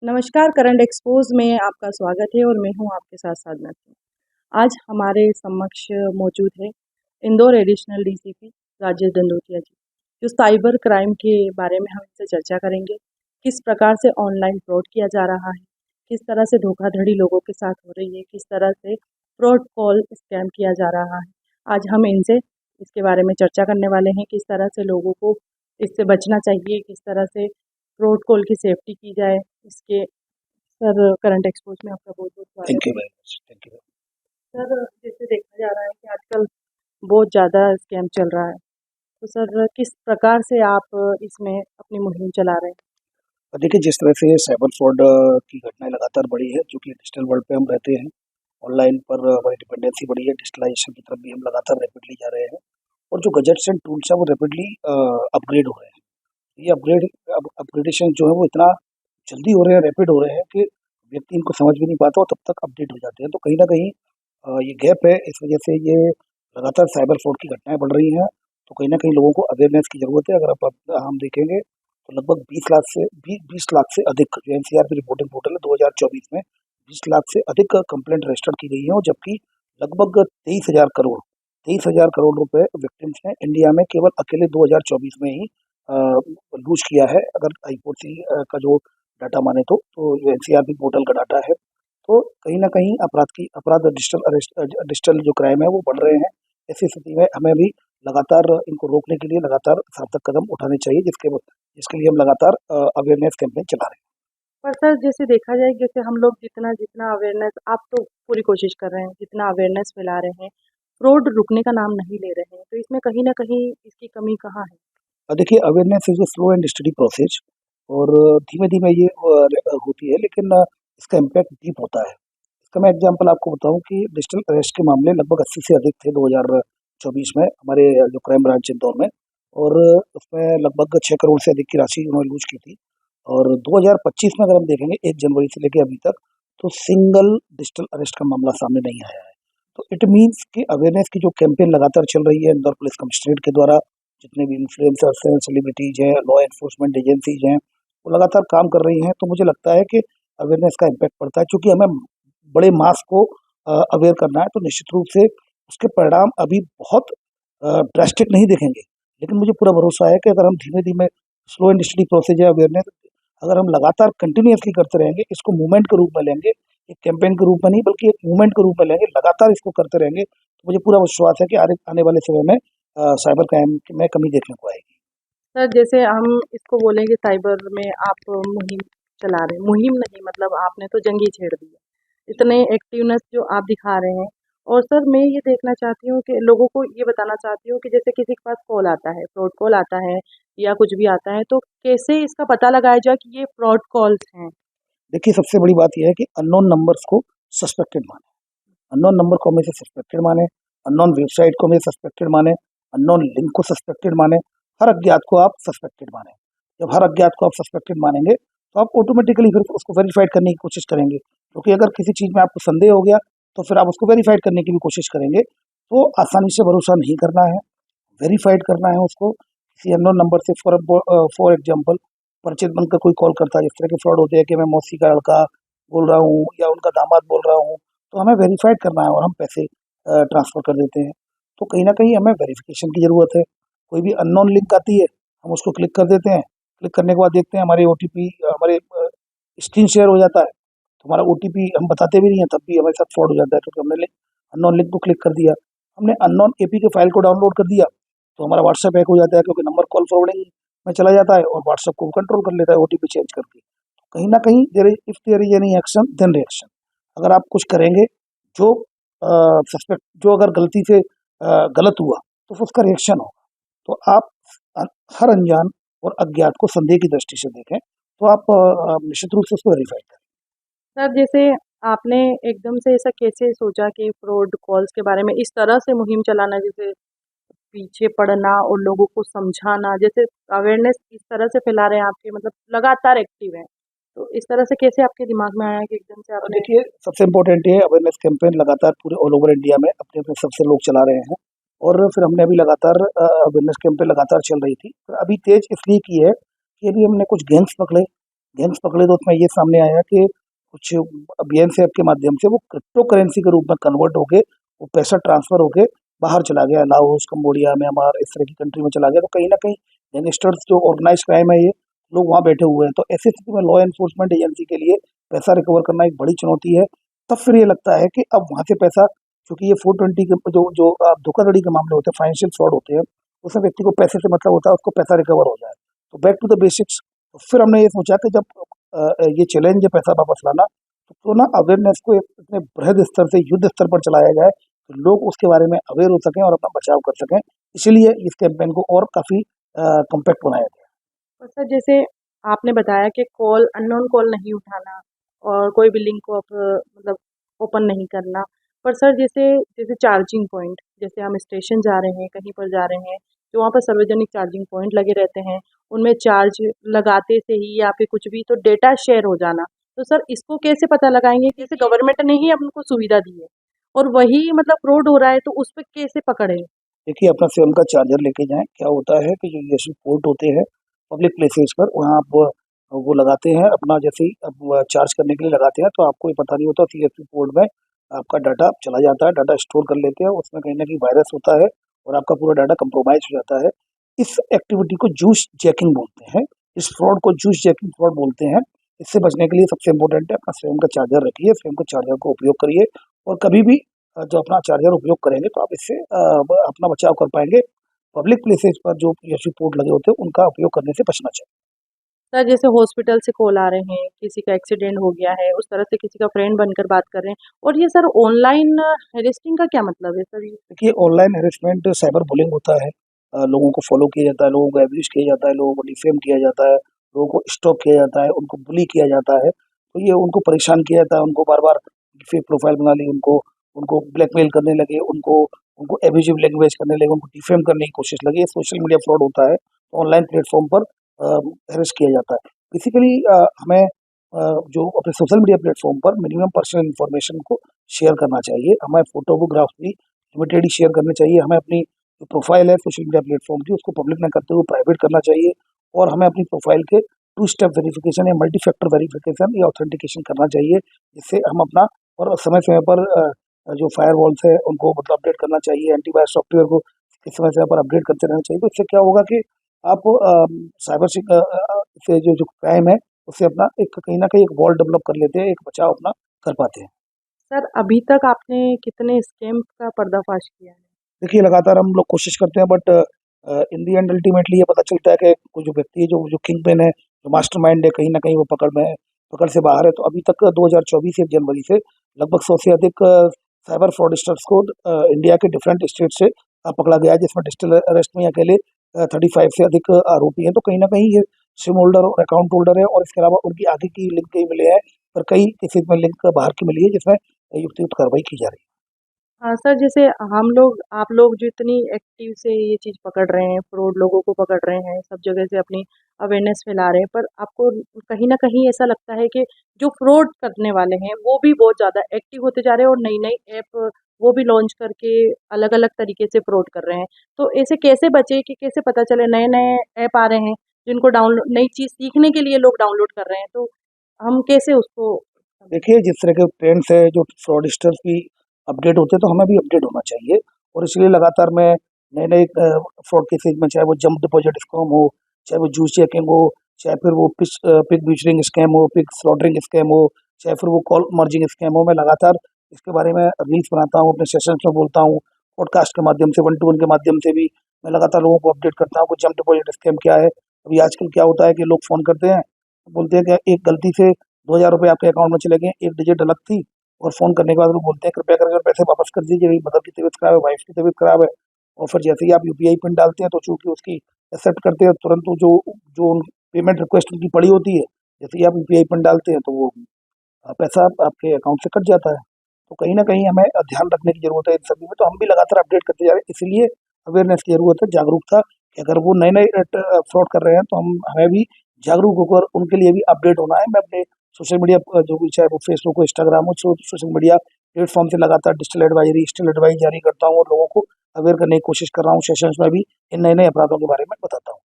नमस्कार, current expose में आपका स्वागत है और मैं हूँ आपके साथ साधना सिंह। आज हमारे समक्ष मौजूद है इंदौर एडिशनल डीसीपी राजेश दंडोतिया जी, जो साइबर क्राइम के बारे में हम इनसे चर्चा करेंगे। किस प्रकार से ऑनलाइन फ्रॉड किया जा रहा है, किस तरह से धोखाधड़ी लोगों के साथ हो रही है, किस तरह से फ्रॉड कॉल स्कैम किया जा रहा है। आज हम इनसे इसके बारे में चर्चा करने वाले हैं, किस तरह से लोगों को इससे बचना चाहिए, किस तरह से फ्रॉड कॉल की सेफ्टी की जाए। इसके सर करंट एक्सपोज़ में आपका बहुत-बहुत स्वागत थैंक यू है। Very much. Thank you. Sir जैसे देखा जा रहा है कि आजकल बहुत ज़्यादा स्कैम चल रहा है, तो सर किस प्रकार से आप इसमें अपनी मुहिम चला रहे हैं? देखिए, जिस तरह से साइबर फ्रॉड की घटनाएँ लगातार बढ़ी है, चूँकि डिजिटल वर्ल्ड पे हम रहते हैं, ऑनलाइन पर हमारी डिपेंडेंसी बढ़ी है, डिजिटलाइज़ेशन की तरफ भी हम लगातार रैपिडली जा रहे हैं और जो गैजेट्स एंड टूल्स हैं, वो रैपिडली अपग्रेड हो रहे हैं। ये अपग्रेडेशन जो है, वो इतना जल्दी हो रहे हैं, रैपिड हो रहे हैं कि व्यक्ति इनको समझ भी नहीं पाता और तब तक अपडेट हो जाते हैं। तो कहीं न कहीं ये गैप है, इस वजह से ये लगातार साइबर फ्रॉड की घटनाएँ बढ़ रही हैं, तो कहीं न कहीं लोगों को अवेयरनेस की ज़रूरत है। अगर हम देखेंगे तो लगभग 20 लाख से अधिक जो एनसीआर की रिपोर्टिंग पोर्टल है 2024 में 20 लाख से अधिक कंप्लेंट रजिस्टर की गई है और जबकि लगभग 23,000 करोड़ रुपए विक्टिम्स ने इंडिया में केवल अकेले 2024 में ही लूज़ किया है। अगर आईपीसी का जो डाटा माने तो जो एनसीआरबी पोर्टल का डाटा है, तो कहीं न कहीं अपराध डिजिटल जो क्राइम है वो बढ़ रहे हैं। ऐसी स्थिति में हमें भी लगातार इनको रोकने के लिए लगातार सार्थक कदम उठाने चाहिए जिसके लिए हम लगातार अवेयरनेस कैंपेन चला रहे हैं। पर सर जैसे देखा जाए जैसे हम लोग जितना जितना अवेयरनेस आप तो पूरी कोशिश कर रहे हैं, जितना अवेयरनेस फैला रहे हैं, फ्रॉड रुकने का नाम नहीं ले रहे हैं, तो इसमें कहीं न कहीं इसकी कमी कहाँ है? देखिए, awareness is a slow and study process और धीमे-धीमे ये होती है, लेकिन इसका इम्पैक्ट डीप होता है। इसका मैं एग्ज़ाम्पल आपको बताऊँ कि डिजिटल अरेस्ट के मामले लगभग 80 से अधिक थे 2024 में हमारे जो क्राइम ब्रांच इंदौर में और उसमें लगभग 6 करोड़ से अधिक की राशि उन्होंने लूज़ की थी। और 2025 में अगर हम देखेंगे 1 जनवरी से लेके अभी तक, तो सिंगल डिजिटल अरेस्ट का मामला सामने नहीं आया है। तो इट मीन्स कि अवेयरनेस की जो कैंपेन लगातार चल रही है इंदौर पुलिस कमिश्नरेट के द्वारा, जितने भी इन्फ्लुएंसर्स हैं, सेलिब्रिटीज़ हैं, लॉ एनफोर्समेंट एजेंसीज़ हैं, वो लगातार काम कर रही हैं। तो मुझे लगता है कि अवेयरनेस का इम्पैक्ट पड़ता है, चूँकि हमें बड़े मास को अवेयर करना है, तो निश्चित रूप से उसके परिणाम अभी बहुत ड्रास्टिक नहीं दिखेंगे। लेकिन मुझे पूरा भरोसा है कि अगर हम धीमे-धीमे स्लो एंड स्टडी प्रोसेस है अवेयरनेस, अगर हम लगातार कंटिन्यूअसली करते रहेंगे, इसको मूवमेंट के रूप में लेंगे, एक कैंपेन के रूप में नहीं बल्कि एक मूवमेंट के रूप में लेंगे, लगातार इसको करते रहेंगे, तो मुझे पूरा विश्वास है कि आने वाले समय में साइबर क्राइम में कमी देखने को आएगी। सर जैसे हम इसको बोलें कि साइबर में आप मुहिम चला रहे हैं, मुहिम नहीं मतलब आपने तो जंग ही छेड़ दी है। इतने एक्टिवनेस जो आप दिखा रहे हैं और सर मैं ये देखना चाहती हूँ कि लोगों को ये बताना चाहती हूँ कि जैसे किसी के पास कॉल आता है, फ्रॉड कॉल आता है या कुछ भी आता है, तो कैसे इसका पता लगाया जाए कि ये फ्रॉड कॉल्स हैं? देखिए, सबसे बड़ी बात ये है कि अननोन नंबर्स को सस्पेक्टेड मानें। अननोन नंबर को हमेशा सस्पेक्टेड मानें, अननोन वेबसाइट को हमेशा सस्पेक्टेड मानें, अननोन लिंक को सस्पेक्टेड मानें, हर अज्ञात को आप सस्पेक्टेड मानें। जब हर अज्ञात को आप सस्पेक्टेड मानेंगे, तो आप ऑटोमेटिकली फिर उसको वेरीफाइड करने की कोशिश करेंगे। क्योंकि अगर किसी चीज़ में आपको संदेह हो गया, तो फिर आप उसको वेरीफाइड करने की भी कोशिश करेंगे। तो आसानी से भरोसा नहीं करना है, वेरीफाइड करना है उसको। किसी अननोन नंबर से फॉर एग्ज़ाम्पल परिचित बनकर कोई कॉल करता है, जिस तरह के फ्रॉड होते हैं कि मैं मौसी का लड़का बोल रहा हूँ या उनका दामाद बोल रहा हूँ, तो हमें वेरीफाइड करना है और हम पैसे ट्रांसफ़र कर देते हैं। तो कहीं न कहीं हमें वेरिफ़िकेशन की ज़रूरत है। कोई भी अननोन लिंक आती है, हम उसको क्लिक कर देते हैं। क्लिक करने के बाद देखते हैं हमारे ओटीपी हमारे स्क्रीन शेयर हो जाता है। तो हमारा ओटीपी हम बताते भी नहीं है, तब भी हमारे साथ फ्रॉड हो जाता है क्योंकि हमने अननोन लिंक को क्लिक कर दिया। हमने अननोन एपीके फाइल को डाउनलोड कर दिया, तो हमारा व्हाट्सएप हैक हो जाता है क्योंकि नंबर कॉल फॉरवर्डिंग में चला जाता है और व्हाट्सएप को कंट्रोल कर लेता है ओटीपी चेंज करके। कहीं न कहीं there is any action then reaction. अगर आप कुछ करेंगे जो जो अगर गलती से गलत हुआ, तो फिर उसका रिएक्शन होगा। तो आप अ, हर अनजान और अज्ञात को संदेह की दृष्टि से देखें, तो आप निश्चित रूप से उसको वेरीफ़ाई करें। सर जैसे आपने एकदम से ऐसा कैसे सोचा कि फ्रॉड कॉल्स के बारे में इस तरह से मुहिम चलाना जैसे पीछे पड़ना और लोगों को समझाना, जैसे अवेयरनेस इस तरह से फैला रहे हैं आपके मतलब लगातार एक्टिव हैं। तो इस तरह से कैसे आपके दिमाग में आया कि एकदम से आपने देखिए, सबसे इम्पोर्टेंट ये है अवेयरनेस कैंपेन लगातार पूरे ऑल ओवर इंडिया में अपने-अपने स्तर से लोग चला रहे हैं और फिर हमने अभी लगातार अवेयरनेस कैंपेन लगातार चल रही थी। पर अभी तेज़ इसलिए की है कि अभी हमने कुछ गैंग्स पकड़े, गैंग्स पकड़े तो उसमें ये सामने आया कि कुछ बीएनसी ऐप के माध्यम से वो क्रिप्टो करेंसी के रूप में कन्वर्ट होके वो पैसा ट्रांसफर होके बाहर चला गया, लाओस, कंबोडिया, म्यांमार, इस तरह की कंट्री में चला गया। तो कहीं ना कहीं गैंगस्टर्स जो ऑर्गेनाइज क्राइम है, ये लोग वहाँ बैठे हुए हैं। तो ऐसी स्थिति में लॉ एनफोर्समेंट एजेंसी के लिए पैसा रिकवर करना एक बड़ी चुनौती है। तब फिर ये लगता है कि अब वहाँ से पैसा, क्योंकि ये 420 के जो जो धोखाधड़ी के मामले होते हैं, फाइनेंशियल फ्रॉड होते हैं, उसमें व्यक्ति को पैसे से मतलब होता है उसको पैसा रिकवर हो जाए। तो बैक टू द बेसिक्स। तो फिर हमने ये सोचा कि जब ये चैलेंज है पैसा वापस लाना, तो क्यों ना अवेयरनेस को एक इतने बृहद स्तर से युद्ध स्तर पर चलाया जाए, तो लोग उसके बारे में अवेयर हो सकें और अपना बचाव कर सकें। इसीलिए इस कैंपेन को और काफ़ी कम्पैक्ट बनाया गया। और सर जैसे आपने बताया कि कॉल अननोन कॉल नहीं उठाना और कोई भी लिंक को मतलब ओपन नहीं करना। पर सर जैसे जैसे चार्जिंग पॉइंट, जैसे हम स्टेशन जा रहे हैं, कहीं पर जा रहे हैं, तो वहाँ पर सार्वजनिक चार्जिंग पॉइंट लगे रहते हैं, उनमें चार्ज लगाते से ही या फिर कुछ भी तो डेटा शेयर हो जाना। तो सर इसको कैसे पता लगाएंगे? जैसे गवर्नमेंट ने ही हमको सुविधा दी है और वही मतलब फ्रॉड हो रहा है, तो उस पर कैसे पकड़े? देखिए, अपना स्वयं का चार्जर लेके जाएँ। क्या होता है कि जो यूएसबी पोर्ट होते हैं पब्लिक प्लेसेस पर, वहाँ आप वो लगाते हैं अपना, जैसे ही अब चार्ज करने के लिए लगाते हैं तो आपको ये पता नहीं होता यूएसबी पोर्ट में आपका डाटा चला जाता है, डाटा स्टोर कर लेते हैं, उसमें कहीं न कहीं वायरस होता है और आपका पूरा डाटा कंप्रोमाइज़ हो जाता है। इस एक्टिविटी को जूस जैकिंग बोलते हैं, इस फ्रॉड को जूस जैकिंग फ्रॉड बोलते हैं। इससे बचने के लिए सबसे इम्पोर्टेंट है अपना स्वयं का चार्जर रखिए, स्वयं के चार्जर को उपयोग करिए और कभी भी जो अपना चार्जर उपयोग करेंगे तो आप इससे अपना बचाव कर पाएँगे। पब्लिक प्लेसेस पर जो यूएसबी पोर्ट लगे होते हैं उनका उपयोग करने से बचना चाहिए। सर जैसे हॉस्पिटल से कॉल आ रहे हैं, किसी का एक्सीडेंट हो गया है, उस तरह से किसी का फ्रेंड बनकर बात कर रहे हैं, और ये सर ऑनलाइन हेरेस्टिंग का क्या मतलब है सर ये? देखिए, ऑनलाइन हैरेसमेंट साइबर बुलिंग होता है। लोगों को फॉलो किया जाता है, लोगों को अब्यूज़ किया जाता है, लोगों को डिफेम किया जाता है, लोगों को स्टॉक किया जाता है, उनको बुली किया जाता है। तो ये उनको परेशान किया जाता है, उनको बार-बार फेक प्रोफ़ाइल बना ली, उनको उनको ब्लैकमेल करने लगे, उनको उनको अब्यूज़िव लैंग्वेज करने लगे, उनको डिफेम करने की कोशिश लगी। ये सोशल मीडिया फ्रॉड होता है। तो ऑनलाइन प्लेटफ़ॉर्म पर हैरेस किया जाता है। बेसिकली हमें जो अपने सोशल मीडिया प्लेटफ़ॉर्म पर मिनिमम पर्सनल इन्फॉर्मेशन को शेयर करना चाहिए। हमें फ़ोटोग्राफ्स भी लिमिटेड ही शेयर करनी चाहिए। हमें अपनी जो प्रोफ़ाइल है सोशल मीडिया प्लेटफ़ॉर्म की, उसको पब्लिक ना करते हुए प्राइवेट करना चाहिए और हमें अपनी प्रोफ़ाइल के टू स्टेप वेरिफ़िकेशन या मल्टी फैक्टर वेरिफ़िकेशन या ऑथेंटिकेशन करना चाहिए, जिससे हम अपना और समय-समय पर जो फायरवॉल्स है उनको मतलब अपडेट करना चाहिए, एंटीवायरस सॉफ्टवेयर को समय-समय पर अपडेट करते रहना चाहिए। तो इससे क्या होगा कि आप साइबर से जो जो क्राइम है, उससे अपना एक कहीं न कहीं एक वॉल डेवलप कर लेते हैं, एक बचाव अपना कर पाते हैं। सर अभी तक आपने कितने स्कैम का पर्दाफाश किया है? देखिए, लगातार हम लोग कोशिश करते हैं, but in the end ultimately ये पता चलता है कि कोई जो व्यक्ति है, जो जो किंगपिन है, जो मास्टरमाइंड है, कहीं न कहीं वो पकड़ से बाहर है। तो अभी तक 2024 1 जनवरी से लगभग 100 से अधिक साइबर फ्रॉडस्टर्स को इंडिया के डिफरेंट स्टेट से पकड़ा गया है, जिसमें डिजिटल अरेस्ट में अकेले 35 से अधिक आरोपी हैं। तो कहीं न कहीं ये सिम होल्डर और अकाउंट होल्डर है और इसके अलावा उनकी आगे की लिंक कहीं मिले हैं, पर कई केसेज़ में लिंक बाहर की मिली है, जिसमें युक्तियुक्त कार्रवाई की जा रही है। हाँ सर जैसे हम लोग आप लोग जो इतनी एक्टिव से ये चीज़ पकड़ रहे हैं, फ्रॉड लोगों को पकड़ रहे हैं, सब जगह से अपनी अवेयरनेस फैला रहे हैं, पर आपको कहीं न कहीं ऐसा लगता है कि जो फ्रॉड करने वाले हैं, वो भी बहुत ज़्यादा एक्टिव होते जा रहे हैं और नई-नई ऐप वो भी लॉन्च करके अलग-अलग तरीके से फ्रॉड कर रहे हैं। तो ऐसे कैसे बचें कि कैसे पता चले नए-नए ऐप आ रहे हैं, जिनको डाउनलोड नई चीज़ सीखने के लिए लोग डाउनलोड कर रहे हैं, तो हम कैसे उसको देखिए, जिस तरह के ट्रेंड्स है, जो फ्रॉडस्टर्स भी अपडेट होते हैं, तो हमें भी अपडेट होना चाहिए और इसलिए लगातार मैं नए-नए फ्रॉड केसेज़ में, चाहे वो जंप डिपॉज़िट स्कैम हो, चाहे वो जूस चेकिंग हो, चाहे फिर वो पिग विचरिंग स्कैम हो, पिग स्लॉटरिंग स्कैम हो, चाहे फिर वो कॉल मर्जिंग स्कैम हो, मैं लगातार इसके बारे में रील्स बनाता हूँ, अपने सेशंस में बोलता हूँ, पॉडकास्ट के माध्यम से, वन टू वन के माध्यम से भी मैं लगातार लोगों को अपडेट करता हूँ कि जंप डिपॉज़िट स्कैम क्या है। अभी आजकल क्या होता है कि लोग फ़ोन करते हैं, बोलते हैं कि एक गलती से ₹2000 आपके अकाउंट में चले गए, एक डिजिट अलग थी और फ़ोन करने के बाद वो बोलते हैं कृपया करके पैसे वापस कर दीजिए, मेरी मदर की तबीयत खराब है, वाइफ़ की तबीयत खराब है। और फिर जैसे ही आप यूपीआई पिन डालते हैं तो चूँकि उसकी एक्सेप्ट करते हैं, तुरंत वो जो जो पेमेंट रिक्वेस्ट उनकी पड़ी होती है, जैसे ही आप यूपीआई पिन डालते हैं तो वो पैसा आपके अकाउंट से कट जाता है। तो कहीं न कहीं हमें ध्यान रखने की ज़रूरत है इन सभी में, तो हम भी लगातार अपडेट करते जा रहे हैं। इसलिए अवेयरनेस की ज़रूरत है, जागरूकता, कि अगर वो नए-नए फ्रॉड कर रहे हैं तो हम हमें भी जागरूक होकर उनके लिए भी अपडेट होना है। मैं अपने सोशल मीडिया जो भी, चाहे वो फेसबुक हो, इंस्टाग्राम हो, सोशल मीडिया प्लेटफ़ॉर्म से लगातार डिजिटल एडवाइस जारी करता हूँ और लोगों को अवेयर करने की कोशिश कर रहा हूँ। सेशंस में भी इन नए-नए अपराधों के बारे में बताता हूँ।